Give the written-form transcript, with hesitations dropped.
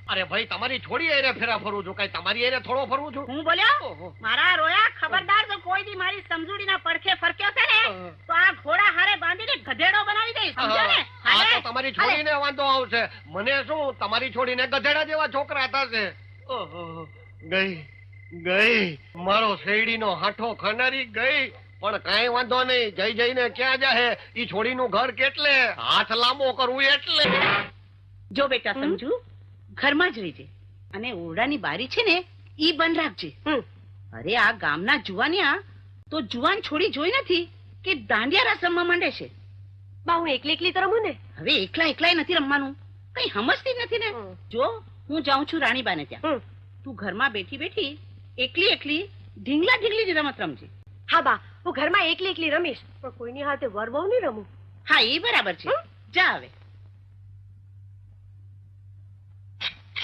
અરે ભાઈ તમારી છોડી એને ફેરા ફરું છું, કઈ તમારી એને થોડો ફરવું છું? હું બોલ્યો ઓહો. મારા રોયા ખબરદાર જો કોઈ દી મારી સમજૂડીના પડખે ફરક્યો છે ને તો આ ઘોડા હારે બાંધીને ગધેડો બનાવી દઈશ, સમજ્યો ને? આ તો હાલે. તમારી છોડીને વાંધો આવશે, મને શું? તમારી છોડીને ગધેડા જેવા છોકરા થશે. ઓહો, ગઈ ગઈ મારો શેરડીનો હાઠો ખાનારી ગઈ. પણ કાંઈ વાંધો નહીં, જઈ જઈને ક્યાં જાહે? ઈ છોડીનું ઘર કેટલે, હાથ લાંબો કરવું એટલે. જો બેટા સમજુ, ઘરમાં જ રહેજે અને ઓરડાની બારી છે ને ઈ બંધ રાખજે. અરે આ ગામના જુવાનિયા તો જુવાન છોડી જોઈ નથી કે દાંડિયા રાસ રમવા માંડે છે. બા હું એકલી એકલી તો રમું ને. હવે એકલા એકલાય નથી રમવાનું, કઈ સમજતી જ નથી ને. જો હું જાઉં છું રાણીબાને ત્યાં, તું ઘરમાં બેઠી બેઠી એકલી એકલી ઢીંગલા ઢીંગલી જ રમત રમજે. હા બા, હું ઘરમાં એકલી એકલી રમીશ, પણ કોઈની હાથે વર બહુ નહીં રમું. હા એ બરાબર છે. જા હવે.